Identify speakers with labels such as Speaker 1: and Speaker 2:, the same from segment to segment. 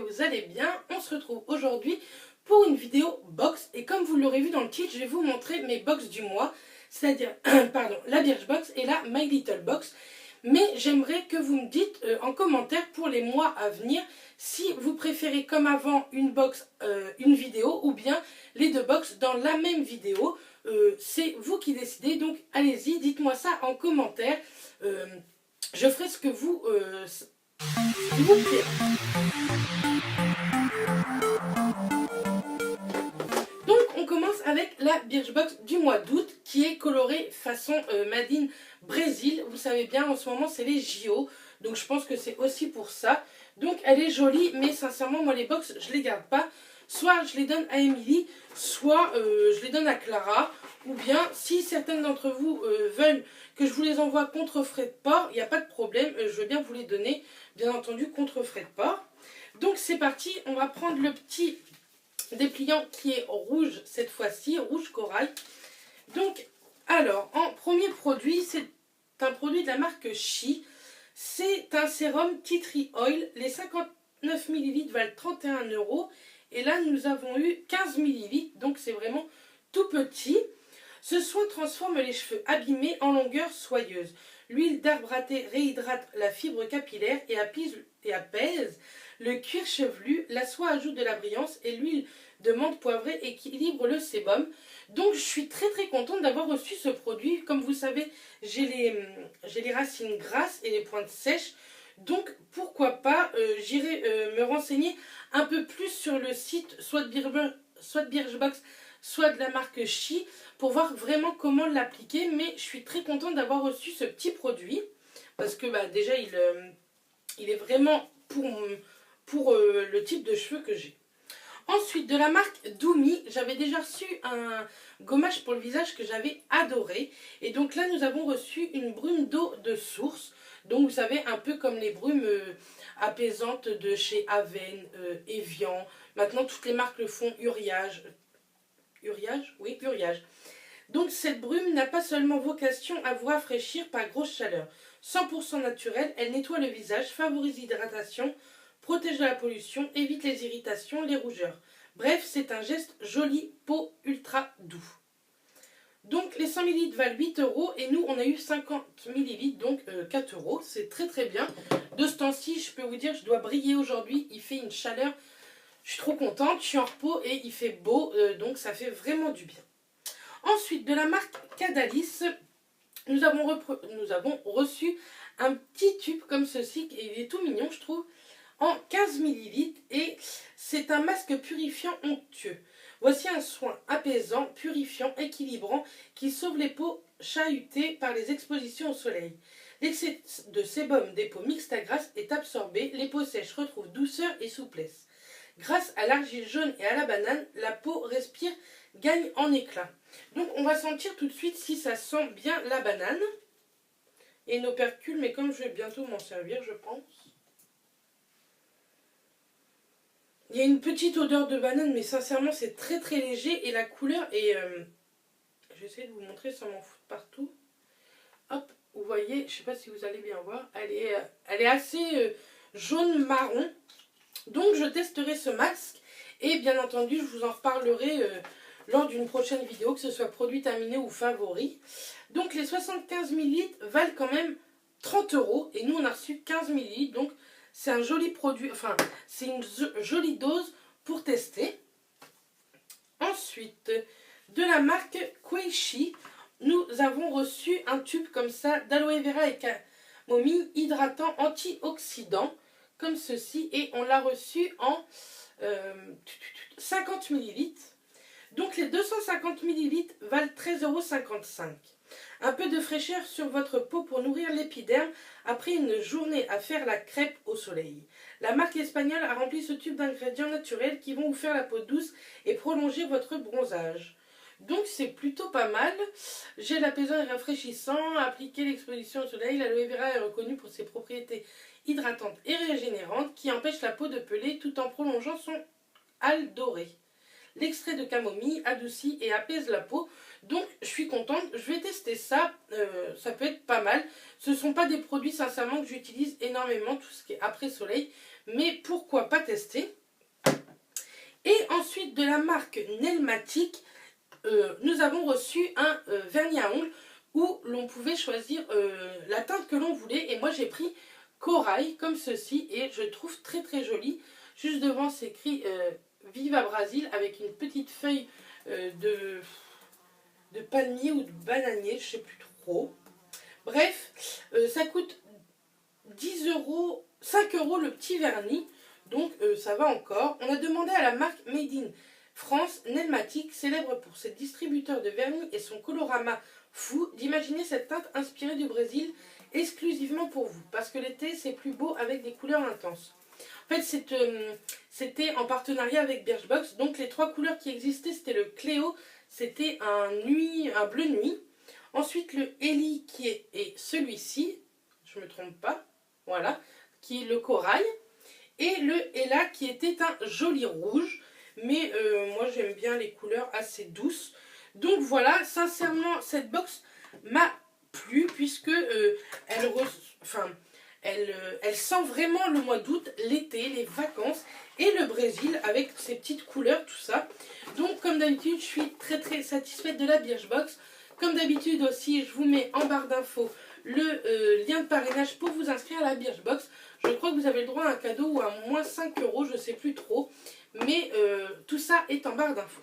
Speaker 1: vous allez bien. On se retrouve aujourd'hui pour une vidéo box. Et comme vous l'aurez vu dans le titre, je vais vous montrer mes box du mois. C'est-à-dire, pardon, la Birchbox et la My Little Box. Mais j'aimerais que vous me dites en commentaire pour les mois à venir si vous préférez comme avant une box, une vidéo ou bien les deux box dans la même vidéo. C'est vous qui décidez, donc allez-y, dites-moi ça en commentaire. Je ferai ce que vous plaît. Donc on commence avec la Birchbox du mois d'août qui est colorée façon Made in Brésil. Vous savez bien, en ce moment c'est les JO, donc je pense que c'est aussi pour ça. Donc elle est jolie, mais sincèrement moi les box je les garde pas. Soit je les donne à Émilie, soit je les donne à Clara. Ou bien si certaines d'entre vous veulent que je vous les envoie contre frais de port, il n'y a pas de problème, je veux bien vous les donner, bien entendu contre frais de port. Donc c'est parti, on va prendre le petit dépliant qui est rouge cette fois-ci, rouge corail. Donc alors en premier produit, c'est un produit de la marque Chi. C'est un sérum Tea Tree Oil, les 59 ml valent 31 €. Et là, nous avons eu 15 ml, donc c'est vraiment tout petit. Ce soin transforme les cheveux abîmés en longueur soyeuse. L'huile d'arbre à thé réhydrate la fibre capillaire et apaise le cuir chevelu. La soie ajoute de la brillance et l'huile de menthe poivrée équilibre le sébum. Donc je suis très contente d'avoir reçu ce produit. Comme vous savez, j'ai les racines grasses et les pointes sèches. Donc pourquoi pas, j'irai me renseigner un peu plus sur le site, soit de Birchbox, soit de la marque Chi, pour voir vraiment comment l'appliquer. Mais je suis très contente d'avoir reçu ce petit produit, parce que déjà il est vraiment pour le type de cheveux que j'ai. Ensuite, de la marque Doumi, j'avais déjà reçu un gommage pour le visage que j'avais adoré. Et donc là, nous avons reçu une brume d'eau de source. Donc vous savez, un peu comme les brumes apaisantes de chez Aven, Evian. Maintenant, toutes les marques le font, Uriage. Uriage? Oui, Uriage. Donc cette brume n'a pas seulement vocation à vous rafraîchir par grosse chaleur. 100% naturelle, elle nettoie le visage, favorise l'hydratation, protège de la pollution, évite les irritations, les rougeurs. Bref, c'est un geste joli, peau ultra doux. Donc les 100 ml valent 8 € et nous on a eu 50 ml, donc 4 €. C'est très bien. De ce temps-ci, je peux vous dire, je dois briller aujourd'hui. Il fait une chaleur, je suis trop contente, je suis en repos et il fait beau, donc ça fait vraiment du bien. Ensuite, de la marque Cadalis, nous avons reçu un petit tube comme ceci, et il est tout mignon je trouve, en 15 ml et c'est un masque purifiant onctueux. Voici un soin apaisant, purifiant, équilibrant qui sauve les peaux chahutées par les expositions au soleil. L'excès de sébum des peaux mixtes à grasse est absorbé, les peaux sèches retrouvent douceur et souplesse. Grâce à l'argile jaune et à la banane, la peau respire, gagne en éclat. Donc on va sentir tout de suite si ça sent bien la banane et nos percules, mais comme je vais bientôt m'en servir, je pense. Il y a une petite odeur de banane, mais sincèrement c'est très léger et la couleur est... je vais essayer de vous montrer sans m'en foutre partout. Hop, vous voyez, je ne sais pas si vous allez bien voir, elle est assez jaune marron. Donc je testerai ce masque et bien entendu je vous en reparlerai lors d'une prochaine vidéo, que ce soit produit terminé ou favori. Donc les 75 ml valent quand même 30 € et nous on a reçu 15 ml, donc c'est un joli produit, enfin c'est une jolie dose pour tester. Ensuite, de la marque Queishi, nous avons reçu un tube comme ça d'aloe vera et camomille hydratant antioxydant comme ceci et on l'a reçu en 50 ml. Donc les 250 ml valent 13,55 €. Un peu de fraîcheur sur votre peau pour nourrir l'épiderme après une journée à faire la crêpe au soleil. La marque espagnole a rempli ce tube d'ingrédients naturels qui vont vous faire la peau douce et prolonger votre bronzage. Donc c'est plutôt pas mal. Gel apaisant et rafraîchissant, appliquer l'exposition au soleil. L'aloe vera est reconnue pour ses propriétés hydratantes et régénérantes qui empêchent la peau de peler tout en prolongeant son hale doré. L'extrait de camomille adoucit et apaise la peau. Donc je suis contente, je vais tester ça, ça peut être pas mal. Ce ne sont pas des produits sincèrement que j'utilise énormément, tout ce qui est après soleil. mais pourquoi pas tester. Et ensuite de la marque Nelmatic, nous avons reçu un vernis à ongles où l'on pouvait choisir la teinte que l'on voulait. Et moi j'ai pris Corail comme ceci et je trouve très très joli. Juste devant c'est écrit Viva Brasil avec une petite feuille de palmier ou de bananier, je sais plus trop. Bref, ça coûte 10 €, 5 € le petit vernis, donc ça va encore. On a demandé à la marque Made in France, Nelmatic, célèbre pour ses distributeurs de vernis et son colorama fou, d'imaginer cette teinte inspirée du Brésil exclusivement pour vous, parce que l'été c'est plus beau avec des couleurs intenses. En fait, c'était en partenariat avec Birchbox, donc les 3 couleurs qui existaient, c'était le Cléo, c'était un bleu nuit. Ensuite, le Ellie qui est celui-ci, je ne me trompe pas, voilà, qui est le corail. Et le Ella qui était un joli rouge, mais moi j'aime bien les couleurs assez douces. Donc voilà, sincèrement, cette box m'a plu puisque elle sent vraiment le mois d'août, l'été, les vacances et le Brésil avec ses petites couleurs, tout ça. Donc comme d'habitude, je suis très très satisfaite de la Birchbox. Comme d'habitude aussi, je vous mets en barre d'infos le lien de parrainage pour vous inscrire à la Birchbox. Je crois que vous avez le droit à un cadeau ou à moins 5 €, je ne sais plus trop. Mais tout ça est en barre d'infos.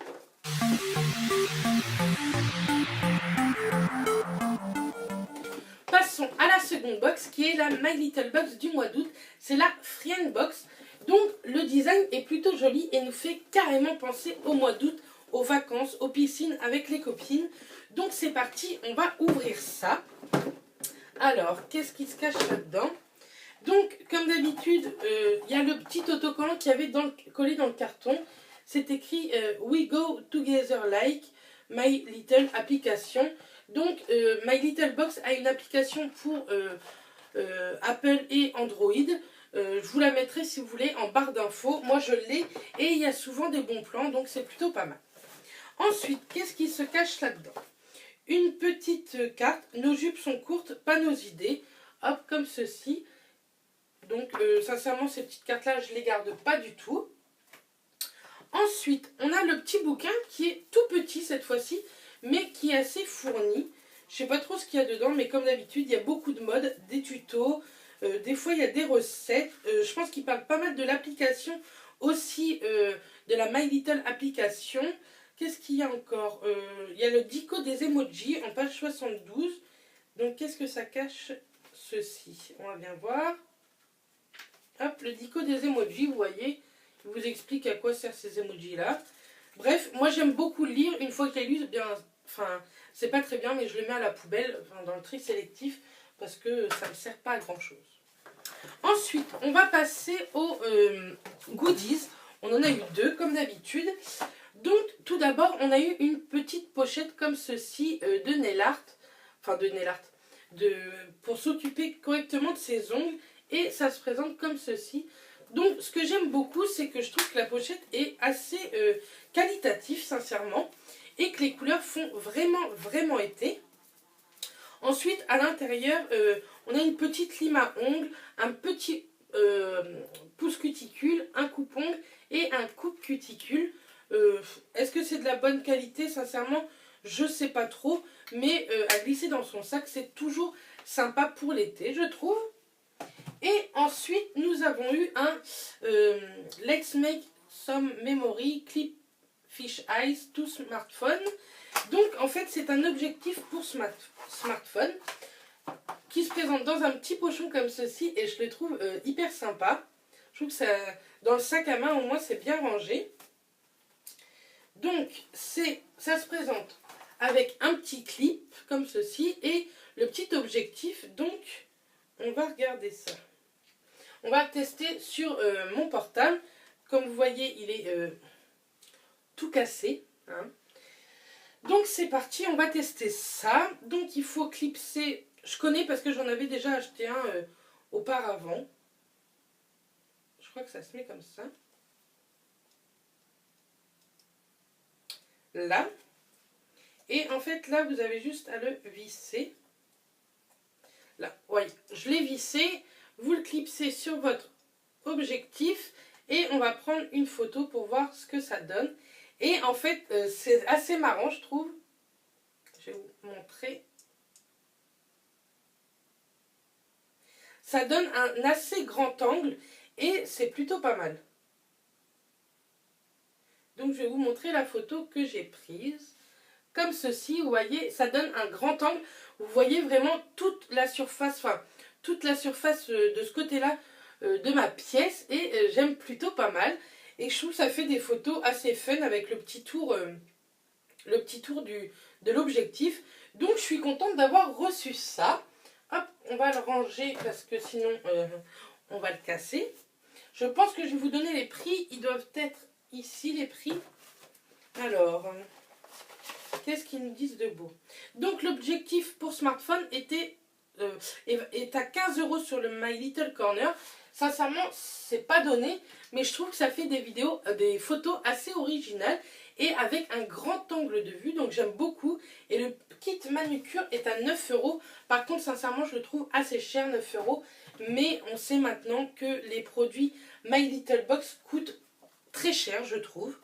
Speaker 1: Passons à la seconde box qui est la My Little Box du mois d'août. C'est la Friend Box. Donc le design est plutôt joli et nous fait carrément penser au mois d'août, aux vacances, aux piscines avec les copines. Donc c'est parti, on va ouvrir ça. Alors, qu'est-ce qui se cache là-dedans? Donc, comme d'habitude, il y a le petit autocollant qui avait collé dans le carton. C'est écrit We go together like My Little Application. Donc, My Little Box a une application pour Apple et Android. Je vous la mettrai si vous voulez en barre d'infos. Moi, je l'ai et il y a souvent des bons plans, donc c'est plutôt pas mal. Ensuite, qu'est-ce qui se cache là-dedans? Une petite carte. Nos jupes sont courtes, pas nos idées. Hop, comme ceci. Donc, sincèrement, ces petites cartes-là, je ne les garde pas du tout. Ensuite, on a le petit bouquin qui est tout petit cette fois-ci, mais qui est assez fourni. Je ne sais pas trop ce qu'il y a dedans, mais comme d'habitude, il y a beaucoup de modes, des tutos. Des fois, il y a des recettes. Je pense qu'il parle pas mal de l'application aussi, de la My Little Application. Qu'est-ce qu'il y a encore? Il y a le dico des emojis en page 72. Donc, qu'est-ce que ça cache ceci? On va bien voir. Hop, le dico des emojis, vous voyez, il vous explique à quoi servent ces emojis-là. Bref, moi j'aime beaucoup le lire. Une fois que je l'ai lu, bien, enfin, c'est pas très bien, mais je le mets à la poubelle, enfin, dans le tri sélectif, parce que ça ne me sert pas à grand-chose. Ensuite, on va passer aux goodies. On en a eu 2, comme d'habitude. Donc, tout d'abord, on a eu une petite pochette comme ceci de nail art. Enfin, de nail art. Pour s'occuper correctement de ses ongles. Et ça se présente comme ceci. Donc, ce que j'aime beaucoup, c'est que je trouve que la pochette est assez qualitative, sincèrement. Et que les couleurs font vraiment, vraiment été. Ensuite, à l'intérieur, on a une petite lime à ongles, un petit pouce cuticule, un coupe-ongle et un coupe cuticule. Est-ce que c'est de la bonne qualité? Sincèrement, je ne sais pas trop. Mais à glisser dans son sac, c'est toujours sympa pour l'été, je trouve. Et ensuite, nous avons eu un Let's Make Some Memory Clip Fish Eyes to Smartphone. Donc, en fait, c'est un objectif pour smartphone qui se présente dans un petit pochon comme ceci et je le trouve hyper sympa. Je trouve que ça, dans le sac à main, au moins, c'est bien rangé. Donc, ça se présente avec un petit clip comme ceci et le petit objectif. Donc, on va regarder ça. On va le tester sur mon portable. Comme vous voyez, il est tout cassé. Hein. Donc c'est parti, on va tester ça. Donc il faut clipser. Je connais parce que j'en avais déjà acheté un auparavant. Je crois que ça se met comme ça. Là. Et en fait là, vous avez juste à le visser. Là, oui, je l'ai vissé. Vous le clipsez sur votre objectif et on va prendre une photo pour voir ce que ça donne. Et en fait, c'est assez marrant, je trouve. Je vais vous montrer. Ça donne un assez grand angle et c'est plutôt pas mal. Donc je vais vous montrer la photo que j'ai prise. Comme ceci, vous voyez, ça donne un grand angle. Vous voyez vraiment toute la surface, de ce côté-là de ma pièce. Et j'aime plutôt pas mal. Et je trouve que ça fait des photos assez fun avec le petit tour de l'objectif. Donc je suis contente d'avoir reçu ça. Hop, on va le ranger parce que sinon on va le casser. Je pense que je vais vous donner les prix. Ils doivent être ici les prix. Alors, qu'est-ce qu'ils nous disent de beau? Donc l'objectif pour smartphone est à 15 € sur le My Little Corner. Sincèrement, c'est pas donné, mais je trouve que ça fait des photos assez originales et avec un grand angle de vue, donc j'aime beaucoup. Et le kit manucure est à 9 €. Par contre, sincèrement, je le trouve assez cher, 9 €. Mais on sait maintenant que les produits My Little Box coûtent très cher, je trouve.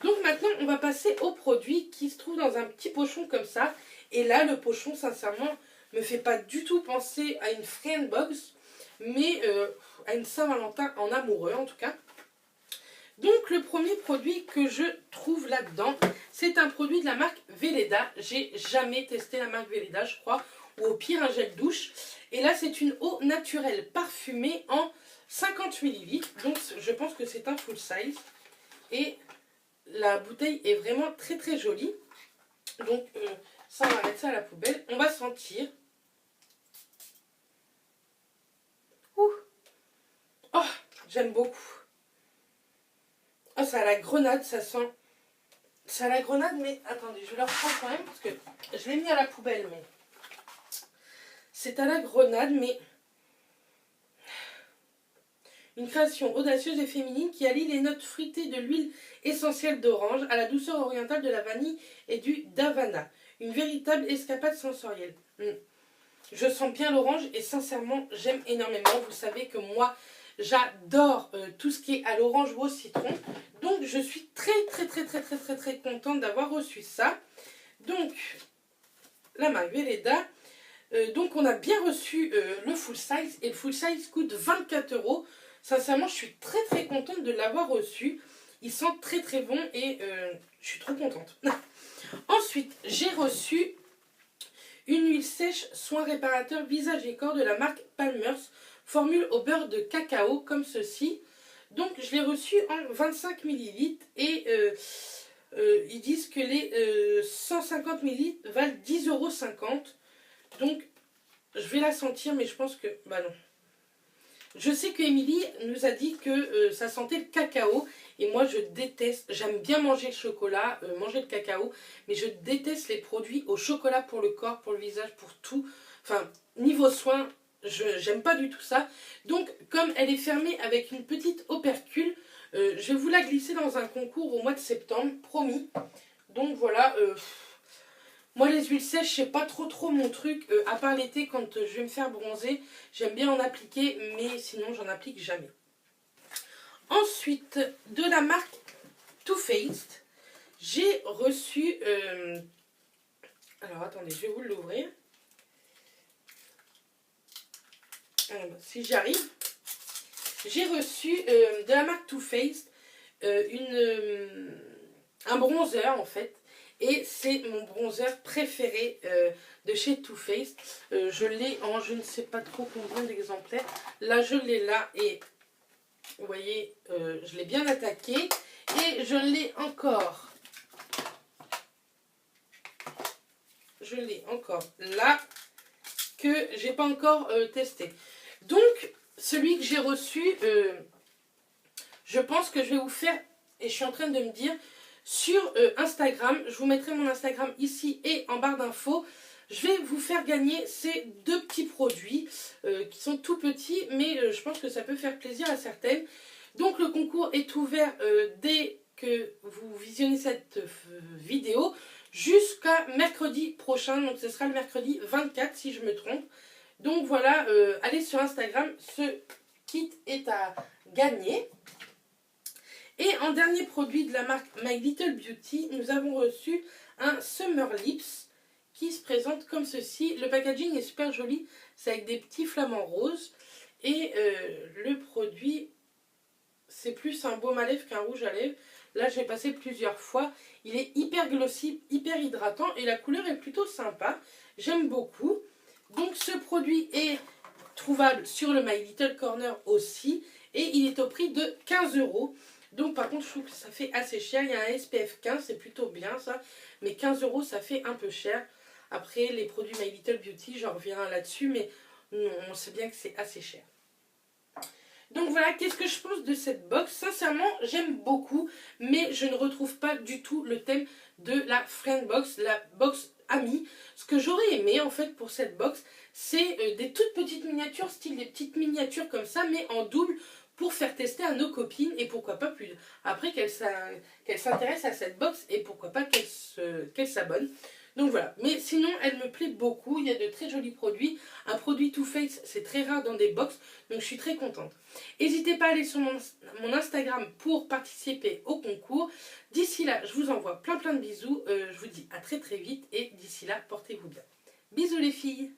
Speaker 1: Donc maintenant, on va passer au produit qui se trouve dans un petit pochon comme ça. Et là, le pochon, sincèrement, me fait pas du tout penser à une Friend Box, mais à une Saint-Valentin en amoureux en tout cas. Donc le premier produit que je trouve là-dedans, c'est un produit de la marque Velleda. J'ai jamais testé la marque Velleda, je crois, ou au pire un gel douche. Et là, c'est une eau naturelle parfumée en 50 ml. Donc je pense que c'est un full size. Et la bouteille est vraiment très très jolie. Donc ça, on va mettre ça à la poubelle. On va sentir. Ouh. Oh, j'aime beaucoup. Oh, ça a la grenade, ça sent. Ça a la grenade, mais attendez, je le reprends quand même parce que je l'ai mis à la poubelle, mais c'est à la grenade, mais une création audacieuse et féminine qui allie les notes fruitées de l'huile essentielle d'orange à la douceur orientale de la vanille et du davana. Une véritable escapade sensorielle. Je sens bien l'orange et sincèrement, j'aime énormément. Vous savez que moi, j'adore tout ce qui est à l'orange ou au citron. Donc, je suis très contente d'avoir reçu ça. Donc, la marque Velleda. Donc, on a bien reçu le full size. Et le full size coûte 24 €. Sincèrement, je suis très contente de l'avoir reçu. Il sent très bon et je suis trop contente. Ensuite, j'ai reçu une huile sèche soin réparateur visage et corps de la marque Palmer's. Formule au beurre de cacao comme ceci. Donc je l'ai reçu en 25 ml et ils disent que les 150 ml valent 10,50 €. Donc je vais la sentir, mais je pense que... bah non. Je sais que Émilie nous a dit que ça sentait le cacao. Et moi je déteste, j'aime bien manger le chocolat, manger le cacao. Mais je déteste les produits au chocolat pour le corps, pour le visage, pour tout. Enfin, niveau soin, j'aime pas du tout ça. Donc comme elle est fermée avec une petite opercule, je vais vous la glisser dans un concours au mois de septembre, promis. Donc voilà... moi, les huiles sèches, c'est pas trop mon truc. À part l'été, quand je vais me faire bronzer, j'aime bien en appliquer, mais sinon, j'en applique jamais. Ensuite, de la marque Too Faced, j'ai reçu... alors, attendez, je vais vous l'ouvrir. Si j'arrive. J'ai reçu de la marque Too Faced un bronzer, en fait. Et c'est mon bronzer préféré de chez Too Faced. Je l'ai en je ne sais pas trop combien d'exemplaires. Là, je l'ai là et vous voyez, je l'ai bien attaqué. Et je l'ai encore. Je l'ai encore là que j'ai pas encore testé. Donc, celui que j'ai reçu, je pense que je vais vous faire, et je suis en train de me dire... sur Instagram, je vous mettrai mon Instagram ici et en barre d'infos. Je vais vous faire gagner ces deux petits produits qui sont tout petits, mais je pense que ça peut faire plaisir à certaines. Donc le concours est ouvert dès que vous visionnez cette vidéo jusqu'à mercredi prochain. Donc ce sera le mercredi 24 si je me trompe. Donc voilà, allez sur Instagram, kit est à gagner. Et en dernier produit de la marque My Little Beauty, nous avons reçu un Summer Lips qui se présente comme ceci. Le packaging est super joli, c'est avec des petits flamants roses. Et le produit, c'est plus un baume à lèvres qu'un rouge à lèvres. Là, j'ai passé plusieurs fois. Il est hyper glossy, hyper hydratant et la couleur est plutôt sympa. J'aime beaucoup. Donc, ce produit est trouvable sur le My Little Corner aussi. Et il est au prix de 15 €. Donc, par contre, je trouve que ça fait assez cher. Il y a un SPF 15, c'est plutôt bien ça. Mais 15 €, ça fait un peu cher. Après, les produits My Little Beauty, j'en reviens là-dessus. Mais on sait bien que c'est assez cher. Donc voilà, qu'est-ce que je pense de cette box? Sincèrement, j'aime beaucoup, mais je ne retrouve pas du tout le thème de la Friend Box, la box amie. Ce que j'aurais aimé en fait pour cette box, c'est des toutes petites miniatures, style des petites miniatures comme ça, mais en double pour faire tester à nos copines et pourquoi pas plus. Après qu'elles s'intéressent à cette box et pourquoi pas qu'elles s'abonnent. Donc voilà, mais sinon elle me plaît beaucoup, il y a de très jolis produits. Un produit Too Faced, c'est très rare dans des box, donc je suis très contente. N'hésitez pas à aller sur mon Instagram pour participer au concours. D'ici là, je vous envoie plein de bisous, je vous dis à très vite et d'ici là, portez-vous bien. Bisous les filles!